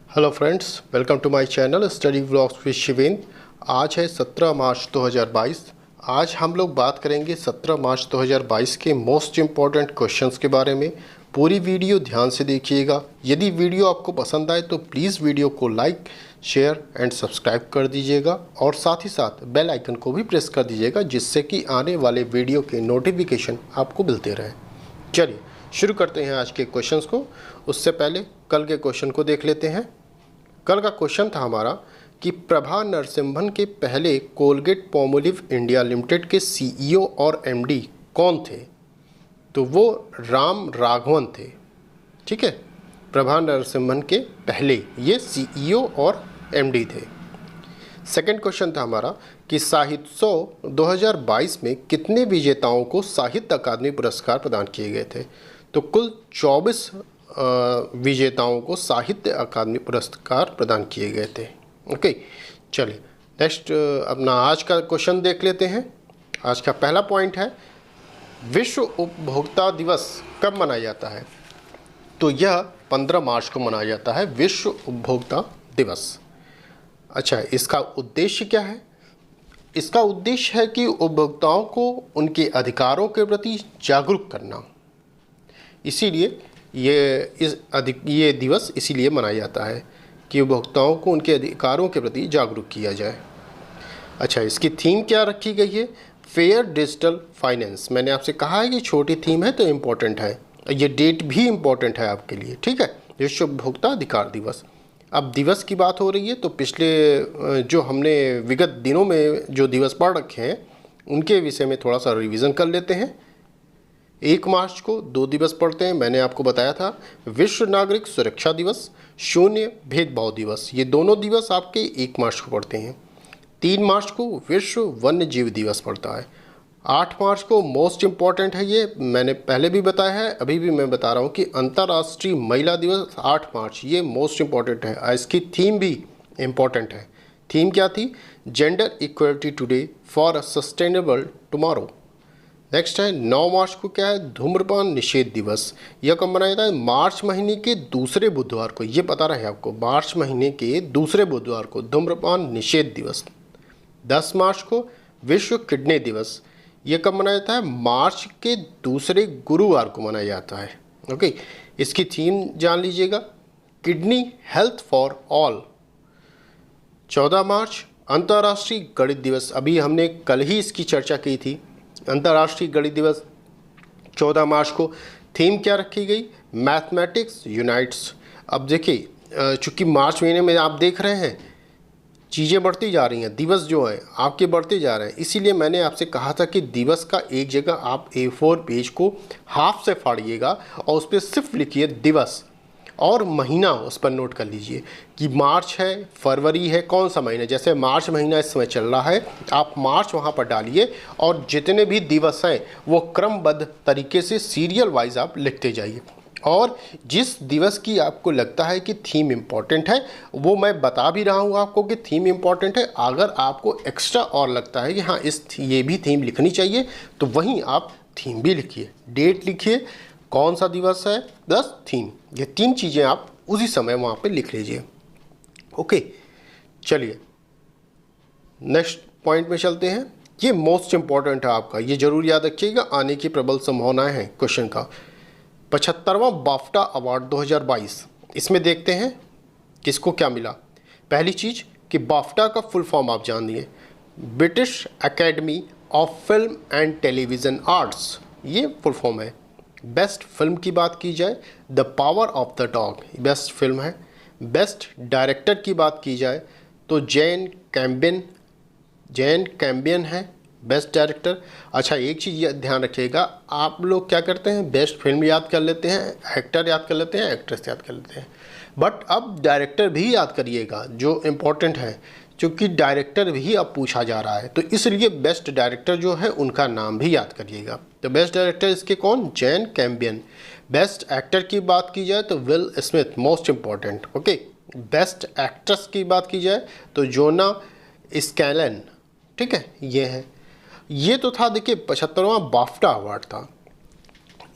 Hello friends, welcome to my channel study vlogs with Shivendra. आज है 17 मार्च 2022। आज हम लोग बात करेंगे 17 मार्च 2022 के मोस्ट इम्पॉर्टेंट क्वेश्चंस के बारे में। पूरी वीडियो ध्यान से देखिएगा। यदि वीडियो आपको पसंद आए तो प्लीज़ वीडियो को लाइक, शेयर एंड सब्सक्राइब कर दीजिएगा और साथ ही साथ बेल आइकन को भी प्रेस कर दीजिएगा, जिससे कि आने वाले वीडियो के नोटिफिकेशन आपको मिलते रहें। चलिए शुरू करते हैं आज के क्वेश्चंस को। उससे पहले कल के क्वेश्चन को देख लेते हैं। कल का क्वेश्चन था हमारा कि प्रभा नरसिम्हन के पहले कोलगेट पॉमोलिव इंडिया लिमिटेड के सीईओ और एमडी कौन थे? तो वो राम राघवन थे। ठीक है, प्रभा नरसिम्हन के पहले ये सीईओ और एमडी थे। सेकंड क्वेश्चन था हमारा कि साहित्योत्सव 2022 में कितने विजेताओं को साहित्य अकादमी पुरस्कार प्रदान किए गए थे? तो कुल 24 विजेताओं को साहित्य अकादमी पुरस्कार प्रदान किए गए थे। ओके, चलिए नेक्स्ट अपना आज का क्वेश्चन देख लेते हैं। आज का पहला पॉइंट है, विश्व उपभोक्ता दिवस कब मनाया जाता है? तो यह 15 मार्च को मनाया जाता है, विश्व उपभोक्ता दिवस। अच्छा, इसका उद्देश्य क्या है? इसका उद्देश्य है कि उपभोक्ताओं को उनके अधिकारों के प्रति जागरूक करना। इसीलिए ये दिवस इसीलिए मनाया जाता है कि उपभोक्ताओं को उनके अधिकारों के प्रति जागरूक किया जाए। अच्छा, इसकी थीम क्या रखी गई है? Fair digital finance. मैंने आपसे कहा है कि छोटी थीम है तो इम्पोर्टेंट है, ये डेट भी इम्पोर्टेंट है आपके लिए। ठीक है, विश्व उपभोक्ता अधिकार दिवस। अब दिवस की बात हो रही है तो पिछले जो हमने विगत दिनों में जो दिवस पढ़ रखे हैं उनके विषय में थोड़ा सा रिवीजन कर लेते हैं। 1 मार्च को 2 दिवस पढ़ते हैं। मैंने आपको बताया था विश्व नागरिक सुरक्षा दिवस, शून्य भेदभाव दिवस, ये दोनों दिवस आपके 1 मार्च को पढ़ते हैं। 3 मार्च को विश्व वन्य जीव दिवस पड़ता है। 8 मार्च को मोस्ट इम्पॉर्टेंट है, ये मैंने पहले भी बताया है, अभी भी मैं बता रहा हूँ कि अंतर्राष्ट्रीय महिला दिवस 8 मार्च, ये मोस्ट इम्पॉर्टेंट है। इसकी थीम भी इम्पॉर्टेंट है। थीम क्या थी? Gender equality today for a sustainable tomorrow. Next है 9 मार्च को क्या है? धूम्रपान निषेध दिवस। यह कब मनाया जाता है? मार्च महीने के दूसरे बुधवार को। ये पता रहे आपको, मार्च महीने के दूसरे बुधवार को धूम्रपान निषेध दिवस। 10 मार्च को विश्व किडनी दिवस। ये कब मनाया जाता है? मार्च के दूसरे गुरुवार को मनाया जाता है। ओके, इसकी थीम जान लीजिएगा, किडनी हेल्थ फॉर ऑल। 14 मार्च अंतर्राष्ट्रीय गणित दिवस। अभी हमने कल ही इसकी चर्चा की थी। अंतर्राष्ट्रीय गणित दिवस 14 मार्च को। थीम क्या रखी गई? Mathematics unites. अब देखिए, चूँकि मार्च महीने में आप देख रहे हैं चीज़ें बढ़ती जा रही हैं, दिवस जो है आपके बढ़ते जा रहे हैं, इसीलिए मैंने आपसे कहा था कि दिवस का एक जगह आप A4 पेज को हाफ से फाड़िएगा और उस पर सिर्फ लिखिए दिवस और महीना उस पर नोट कर लीजिए कि मार्च है, फरवरी है, कौन सा महीना। जैसे मार्च महीना इस समय चल रहा है, आप मार्च वहाँ पर डालिए और जितने भी दिवस हैं वो क्रमबद्ध तरीके से सीरियल वाइज आप लिखते जाइए। और जिस दिवस की आपको लगता है कि थीम इम्पॉर्टेंट है, वो मैं बता भी रहा हूँ आपको कि थीम इम्पॉर्टेंट है। अगर आपको एक्स्ट्रा और लगता है कि हाँ ये भी थीम लिखनी चाहिए, तो वहीं आप थीम भी लिखिए, डेट लिखिए, कौन सा दिवस है, प्लस थीम, ये 3 चीज़ें आप उसी समय वहाँ पे लिख लीजिए। ओके, चलिए नेक्स्ट पॉइंट में चलते हैं। ये मोस्ट इम्पॉर्टेंट है आपका, ये जरूर याद रखिएगा, आने की प्रबल संभावनाएं हैं क्वेश्चन का। 75वां बाफ्टा अवार्ड 2022, इसमें देखते हैं किसको क्या मिला। पहली चीज़ कि बाफ्टा का फुल फॉर्म आप जान लिए, British academy of film and television arts, ये फुल फॉर्म है। बेस्ट फिल्म की बात की जाए, the power of the dog best film है। बेस्ट डायरेक्टर की बात की जाए तो जैन कैम्बियन है बेस्ट डायरेक्टर। अच्छा, एक चीज़ ध्यान रखिएगा, आप लोग क्या करते हैं, बेस्ट फिल्म याद कर लेते हैं, एक्टर याद कर लेते हैं, एक्ट्रेस याद कर लेते हैं, बट अब डायरेक्टर भी याद करिएगा, जो इम्पोर्टेंट है, क्योंकि डायरेक्टर भी अब पूछा जा रहा है, तो इसलिए बेस्ट डायरेक्टर जो है उनका नाम भी याद करिएगा। तो बेस्ट डायरेक्टर इसके कौन? जैन कैम्बियन। बेस्ट एक्टर की बात की जाए तो will Smith, most important. Okay, best actress की बात की जाए तो जोना स्कैलन। ठीक है, ये है। ये तो था देखिए 75वां बाफ्टा अवार्ड था।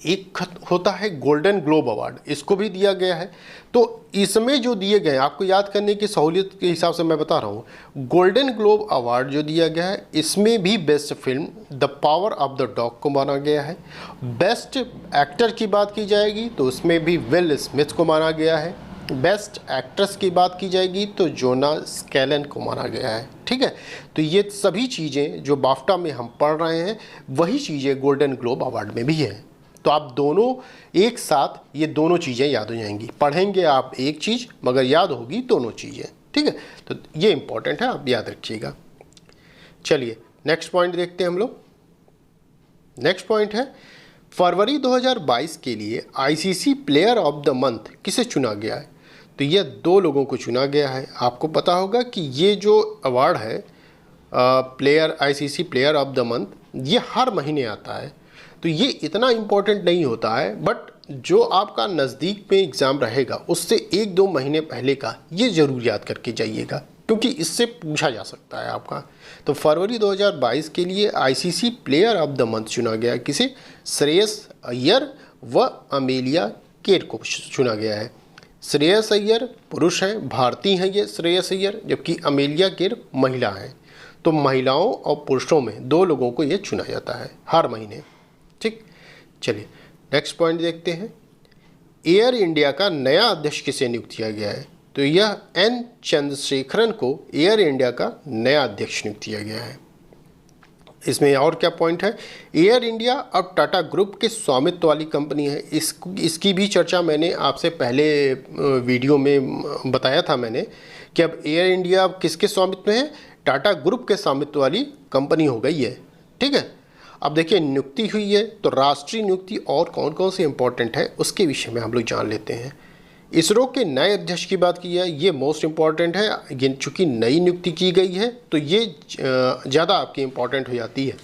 एक होता है गोल्डन ग्लोब अवार्ड, इसको भी दिया गया है। तो इसमें जो दिए गए, आपको याद करने की सहूलियत के हिसाब से मैं बता रहा हूँ, गोल्डन ग्लोब अवार्ड जो दिया गया है इसमें भी best film the power of the dog को माना गया है। बेस्ट एक्टर की बात की जाएगी तो उसमें भी विल स्मिथ को माना गया है। बेस्ट एक्ट्रेस की बात की जाएगी तो जोना स्कैलन को माना गया है। ठीक है, तो ये सभी चीज़ें जो बाफ्टा में हम पढ़ रहे हैं वही चीज़ें गोल्डन ग्लोब अवार्ड में भी हैं। तो आप दोनों एक साथ ये दोनों चीज़ें याद हो जाएंगी। पढ़ेंगे आप एक चीज़ मगर याद होगी दोनों चीज़ें। ठीक है, तो ये इंपॉर्टेंट है, आप याद रखिएगा। चलिए नेक्स्ट पॉइंट देखते हैं हम लोग। नेक्स्ट पॉइंट है फरवरी 2022 के लिए ICC player of the month किसे चुना गया है। तो ये 2 लोगों को चुना गया है। आपको पता होगा कि ये जो अवार्ड है player ICC player of the month, ये हर महीने आता है। तो ये इतना इम्पोर्टेंट नहीं होता है, बट जो आपका नज़दीक में एग्ज़ाम रहेगा उससे 1-2 महीने पहले का ये ज़रूर याद करके जाइएगा, क्योंकि इससे पूछा जा सकता है आपका। तो फरवरी 2022 के लिए ICC player of the month चुना गया किसे? श्रेयस अय्यर व अमेलिया केर को चुना गया है। श्रेयस अय्यर पुरुष हैं, भारतीय हैं ये श्रेयस अय्यर, जबकि अमेलिया केर महिला हैं। तो महिलाओं और पुरुषों में 2 लोगों को ये चुना जाता है हर महीने। ठीक, चलिए नेक्स्ट पॉइंट देखते हैं। एयर इंडिया का नया अध्यक्ष किसे नियुक्त किया गया है। तो यह एन चंद्रशेखरन को एयर इंडिया का नया अध्यक्ष नियुक्त किया गया है। इसमें और क्या पॉइंट है, एयर इंडिया अब टाटा ग्रुप के स्वामित्व वाली कंपनी है। इसकी भी चर्चा मैंने आपसे पहले वीडियो में बताया था मैंने कि अब एयर इंडिया किसके स्वामित्व में है, टाटा ग्रुप के स्वामित्व वाली कंपनी हो गई है। ठीक है, अब देखिए नियुक्ति हुई है तो राष्ट्रीय नियुक्ति और कौन कौन से इंपॉर्टेंट है उसके विषय में हम लोग जान लेते हैं। इसरो के नए अध्यक्ष की बात की है, ये मोस्ट इम्पॉर्टेंट है। चूँकि नई नियुक्ति की गई है तो ये ज़्यादा आपकी इम्पॉर्टेंट हो जाती है,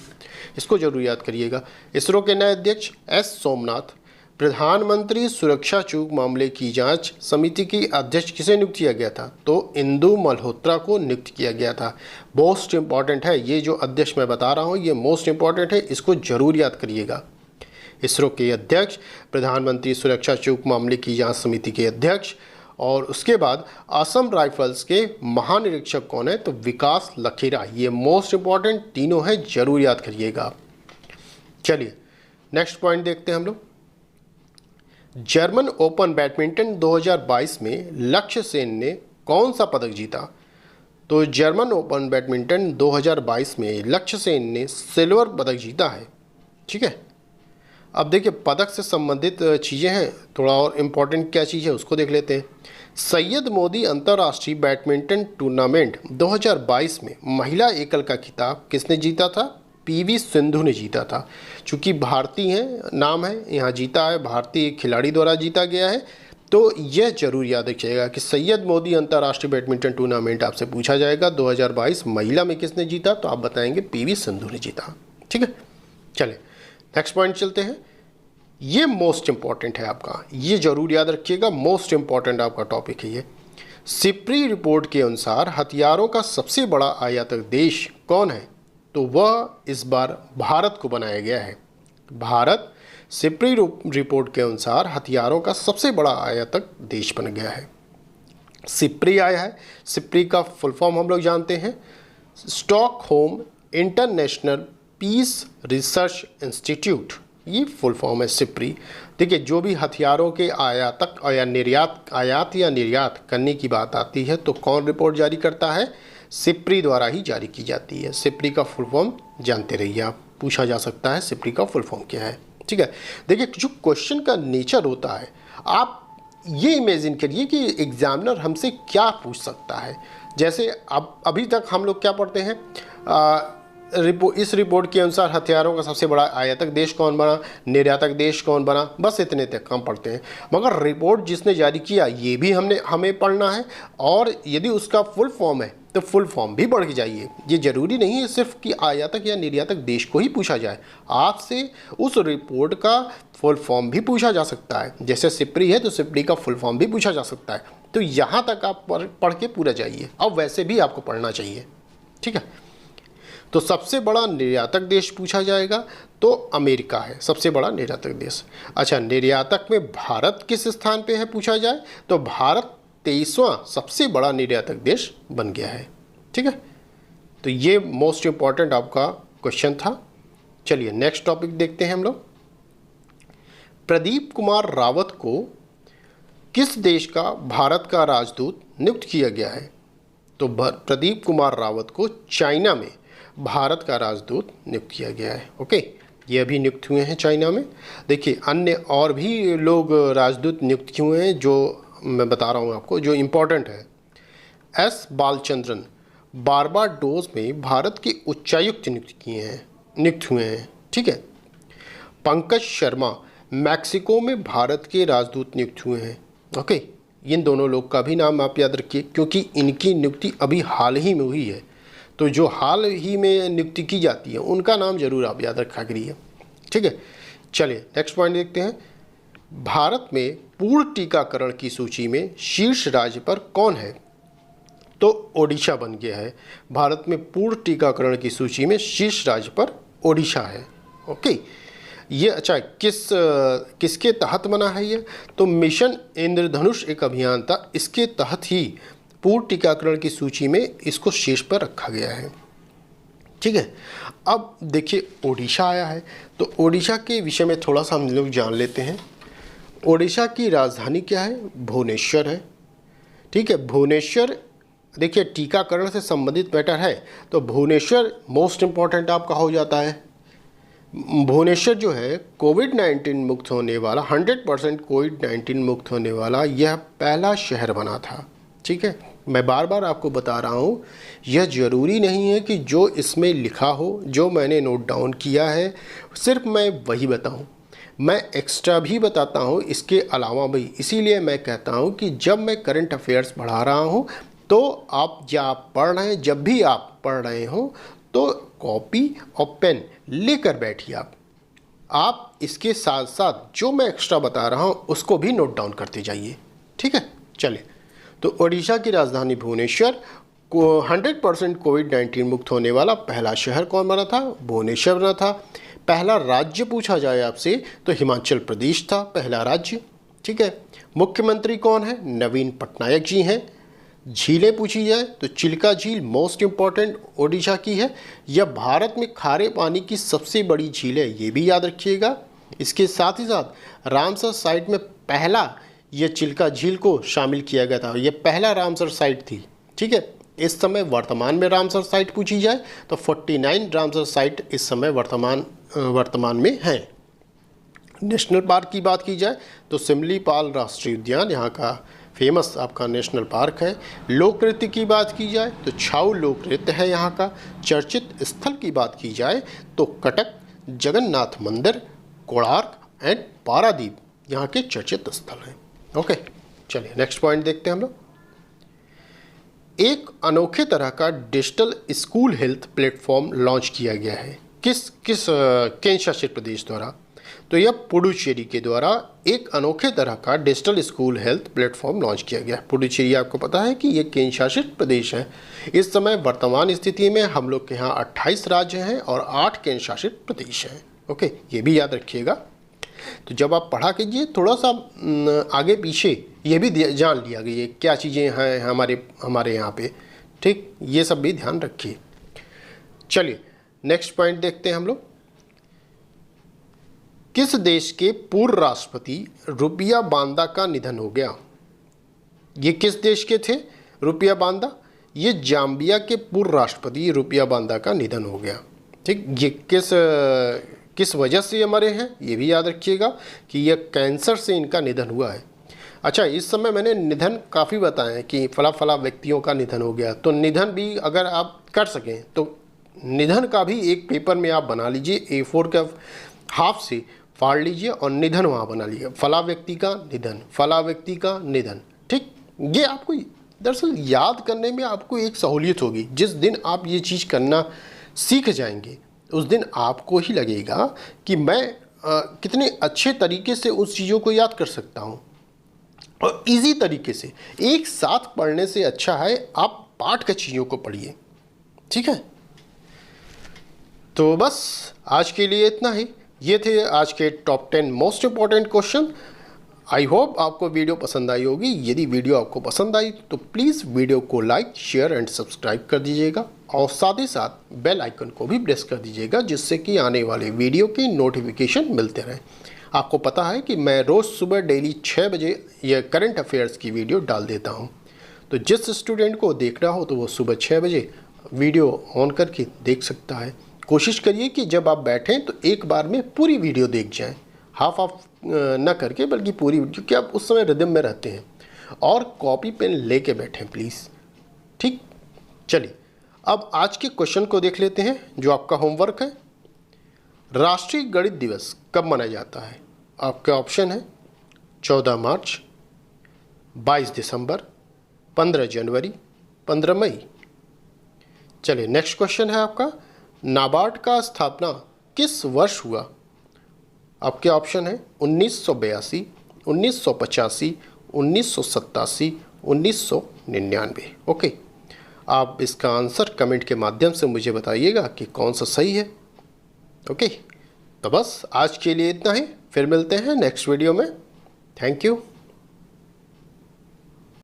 इसको जरूर याद करिएगा। इसरो के नए अध्यक्ष एस सोमनाथ। प्रधानमंत्री सुरक्षा चूक मामले की जांच समिति की अध्यक्ष किसे नियुक्त किया गया था। तो इंदु मल्होत्रा को नियुक्त किया गया था। मोस्ट इम्पॉर्टेंट है, ये जो अध्यक्ष मैं बता रहा हूँ ये मोस्ट इम्पॉर्टेंट है, इसको जरूर याद करिएगा। इसरो के अध्यक्ष, प्रधानमंत्री सुरक्षा चूक मामले की जांच समिति के अध्यक्ष, और उसके बाद असम राइफल्स के महानिरीक्षक कौन है। तो विकास लखेरा। ये मोस्ट इम्पॉर्टेंट तीनों हैं, जरूर याद करिएगा। चलिए नेक्स्ट पॉइंट देखते हैं हम लोग। जर्मन ओपन बैडमिंटन 2022 में लक्ष्य सेन ने कौन सा पदक जीता। तो जर्मन ओपन बैडमिंटन 2022 में लक्ष्य सेन ने सिल्वर पदक जीता है। ठीक है, अब देखिए पदक से संबंधित चीज़ें हैं, थोड़ा और इम्पोर्टेंट क्या चीज़ है उसको देख लेते हैं। सैयद मोदी अंतर्राष्ट्रीय बैडमिंटन टूर्नामेंट 2022 में महिला एकल का खिताब किसने जीता था। पीवी सिंधु ने जीता था। चूँकि भारतीय हैं, नाम है, यहाँ जीता है, भारतीय खिलाड़ी द्वारा जीता गया है। तो यह जरूर याद रखिएगा कि सैयद मोदी अंतर्राष्ट्रीय बैडमिंटन टूर्नामेंट आपसे पूछा जाएगा 2022 महिला में किसने जीता, तो आप बताएंगे पीवी सिंधु ने जीता। ठीक है, चले नेक्स्ट पॉइंट चलते हैं। ये मोस्ट इंपॉर्टेंट है आपका, ये जरूर याद रखिएगा, मोस्ट इंपॉर्टेंट आपका टॉपिक है ये। सिप्री रिपोर्ट के अनुसार हथियारों का सबसे बड़ा आयातक देश कौन है। तो वह इस बार भारत को बनाया गया है। भारत सिप्री रिपोर्ट के अनुसार हथियारों का सबसे बड़ा आयातक देश बन गया है। सिप्री आया है, सिप्री का फुल फॉर्म हम लोग जानते हैं, Stockholm International Peace Research Institute, ये फुल फॉर्म है सिप्री। देखिए जो भी हथियारों के आयातक या निर्यात करने की बात आती है तो कौन रिपोर्ट जारी करता है, सिप्री द्वारा ही जारी की जाती है। सिप्री का फुल फॉर्म जानते रहिए आप, पूछा जा सकता है सिप्री का फुल फॉर्म क्या है। ठीक है, देखिए जो क्वेश्चन का नेचर होता है, आप ये इमेजिन करिए कि एग्जामिनर हमसे क्या पूछ सकता है। जैसे अब अभी तक हम लोग क्या पढ़ते हैं, इस रिपोर्ट के अनुसार हथियारों का सबसे बड़ा आयातक देश कौन बना, निर्यातक देश कौन बना, बस इतने तक हम पढ़ते हैं। मगर रिपोर्ट जिसने जारी किया ये भी हमें पढ़ना है, और यदि उसका फुल फॉर्म है तो फुल फॉर्म भी पढ़ के जाइए। ये जरूरी नहीं है सिर्फ कि आयातक या निर्यातक देश को ही पूछा जाए, आपसे उस रिपोर्ट का फुल फॉर्म भी पूछा जा सकता है। जैसे सिप्री है तो सिप्री का फुल फॉर्म भी पूछा जा सकता है। तो यहाँ तक आप पढ़ के पूरा जाइए, अब वैसे भी आपको पढ़ना चाहिए। ठीक है, तो सबसे बड़ा निर्यातक देश पूछा जाएगा तो अमेरिका है सबसे बड़ा निर्यातक देश। अच्छा, निर्यातक में भारत किस स्थान पे है पूछा जाए तो भारत 23वां सबसे बड़ा निर्यातक देश बन गया है। ठीक है, तो ये मोस्ट इम्पॉर्टेंट आपका क्वेश्चन था। चलिए नेक्स्ट टॉपिक देखते हैं हम लोग। प्रदीप कुमार रावत को किस देश का भारत का राजदूत नियुक्त किया गया है? तो प्रदीप कुमार रावत को चाइना में भारत का राजदूत नियुक्त किया गया है। ओके, ये अभी नियुक्त हुए हैं चाइना में। देखिए अन्य और भी लोग राजदूत नियुक्त हुए हैं जो मैं बता रहा हूँ आपको, जो इम्पोर्टेंट है। एस बालचंद्रन बारबाडोस में भारत के उच्चायुक्त नियुक्त हुए हैं। ठीक है, पंकज शर्मा मैक्सिको में भारत के राजदूत नियुक्त हुए हैं। ओके, इन दोनों लोग का भी नाम आप याद रखिए क्योंकि इनकी नियुक्ति अभी हाल ही में हुई है। तो जो हाल ही में नियुक्ति की जाती है उनका नाम जरूर आप याद रखा करिए। ठीक है, चलिए नेक्स्ट पॉइंट देखते हैं। भारत में पूर्ण टीकाकरण की सूची में शीर्ष राज्य पर कौन है? तो ओडिशा बन गया है। भारत में पूर्ण टीकाकरण की सूची में शीर्ष राज्य पर ओडिशा है। ओके, ये अच्छा किसके तहत बना है ये? तो मिशन इंद्रधनुष एक अभियान था, इसके तहत ही पूर्ण टीकाकरण की सूची में इसको शीर्ष पर रखा गया है। ठीक है, अब देखिए ओडिशा आया है तो ओडिशा के विषय में थोड़ा सा हम लोग जान लेते हैं। ओडिशा की राजधानी क्या है? भुवनेश्वर है। ठीक है, भुवनेश्वर देखिए टीकाकरण से संबंधित मैटर है तो भुवनेश्वर मोस्ट इम्पॉर्टेंट आपका हो जाता है। भुवनेश्वर जो है कोविड-19 मुक्त होने वाला 100% कोविड-19 मुक्त होने वाला यह पहला शहर बना था। ठीक है, मैं बार बार आपको बता रहा हूँ, यह ज़रूरी नहीं है कि जो इसमें लिखा हो, जो मैंने नोट डाउन किया है सिर्फ मैं वही बताऊँ, मैं एक्स्ट्रा भी बताता हूँ इसके अलावा भी। इसीलिए मैं कहता हूँ कि जब मैं करंट अफेयर्स पढ़ा रहा हूँ तो आप पढ़ रहे हैं, जब भी आप पढ़ रहे हो तो कॉपी और पेन लेकर बैठिए। आप इसके साथ साथ जो मैं एक्स्ट्रा बता रहा हूँ उसको भी नोट डाउन करते जाइए। ठीक है, चलिए तो ओडिशा की राजधानी भुवनेश्वर को 100% कोविड-19 मुक्त होने वाला पहला शहर कौन बना था? भुवनेश्वर बना था। पहला राज्य पूछा जाए आपसे तो हिमाचल प्रदेश था पहला राज्य। ठीक है, मुख्यमंत्री कौन है? नवीन पटनायक जी हैं। झीलें पूछी जाए तो चिल्का झील मोस्ट इम्पॉर्टेंट ओडिशा की है। यह भारत में खारे पानी की सबसे बड़ी झील है, ये भी याद रखिएगा। इसके साथ ही साथ रामसर साइट में पहला यह चिल्का झील को शामिल किया गया था, यह पहला रामसर साइट थी। ठीक है, इस समय वर्तमान में रामसर साइट पूछी जाए तो 49 रामसर साइट इस समय वर्तमान में हैं। नेशनल पार्क की बात की जाए तो सिमलीपाल राष्ट्रीय उद्यान यहाँ का फेमस आपका नेशनल पार्क है। लोक नृत्य की बात की जाए तो छाऊ लोक नृत्य है यहाँ का। चर्चित स्थल की बात की जाए तो कटक, जगन्नाथ मंदिर, कोणार्क एंड पारादीप यहाँ के चर्चित स्थल हैं। ओके, चलिए नेक्स्ट पॉइंट देखते हैं हम लोग। एक अनोखे तरह का digital school health platform launch किया गया है। किस केंद्र शासित प्रदेश द्वारा? तो यह पुडुचेरी के द्वारा एक अनोखे तरह का digital school health platform launch किया गया। पुडुचेरी आपको पता है कि ये केंद्र शासित प्रदेश है। इस समय वर्तमान स्थिति में हम लोग के यहाँ 28 राज्य हैं और 8 केंद्र शासित प्रदेश हैं। ओके, ये भी याद रखिएगा। तो जब आप पढ़ा कीजिए थोड़ा सा आगे पीछे ये भी जान लिया गया क्या चीज़ें हैं हमारे यहाँ पे। ठीक, ये सब भी ध्यान रखिए। चलिए नेक्स्ट पॉइंट देखते हैं हम लोग। किस देश के पूर्व राष्ट्रपति रुपिया बांदा का निधन हो गया? ये किस देश के थे रुपिया बांदा? ये जाम्बिया के पूर्व राष्ट्रपति रुपिया बांदा का निधन हो गया। ठीक, ये किस वजह से ये मरे हैं ये भी याद रखिएगा कि यह कैंसर से इनका निधन हुआ है। अच्छा, इस समय मैंने निधन काफ़ी बताए हैं कि फला व्यक्तियों का निधन हो गया, तो निधन भी अगर आप कर सकें तो निधन का भी एक पेपर में आप बना लीजिए, A4 का हाफ से फाड़ लीजिए और निधन वहाँ बना लीजिए, फला व्यक्ति का निधन, फला व्यक्ति का निधन। ठीक, ये आपको दरअसल याद करने में आपको एक सहूलियत होगी। जिस दिन आप ये चीज़ करना सीख जाएंगे उस दिन आपको ही लगेगा कि मैं कितने अच्छे तरीके से उस चीज़ों को याद कर सकता हूँ और इजी तरीके से। एक साथ पढ़ने से अच्छा है आप पाठ के चीज़ों को पढ़िए। ठीक है, तो बस आज के लिए इतना ही। ये थे आज के top 10 most important question. I hope आपको वीडियो पसंद आई होगी। यदि वीडियो आपको पसंद आई तो प्लीज़ वीडियो को लाइक, शेयर एंड सब्सक्राइब कर दीजिएगा और साथ ही साथ बेल आइकन को भी प्रेस कर दीजिएगा, जिससे कि आने वाले वीडियो की नोटिफिकेशन मिलते रहें। आपको पता है कि मैं रोज़ सुबह डेली 6 बजे यह करंट अफेयर्स की वीडियो डाल देता हूँ। तो जिस स्टूडेंट को देखना हो तो वो सुबह 6 बजे वीडियो ऑन करके देख सकता है। कोशिश करिए कि जब आप बैठें तो एक बार में पूरी वीडियो देख जाएं, हाफ ऑफ ना करके, बल्कि पूरी, क्योंकि आप उस समय रिदम में रहते हैं। और कॉपी पेन लेके बैठें प्लीज़। ठीक, चलिए अब आज के क्वेश्चन को देख लेते हैं जो आपका होमवर्क है। राष्ट्रीय गणित दिवस कब मनाया जाता है? आपका ऑप्शन है 14 मार्च, 22 दिसंबर, 15 जनवरी, 15 मई। चलिए नेक्स्ट क्वेश्चन है आपका, नाबार्ड का स्थापना किस वर्ष हुआ? आपके ऑप्शन है 1982, 1985, 1987, 1999। ओके, आप इसका आंसर कमेंट के माध्यम से मुझे बताइएगा कि कौन सा सही है। ओके, तो बस आज के लिए इतना ही, फिर मिलते हैं नेक्स्ट वीडियो में। Thank you.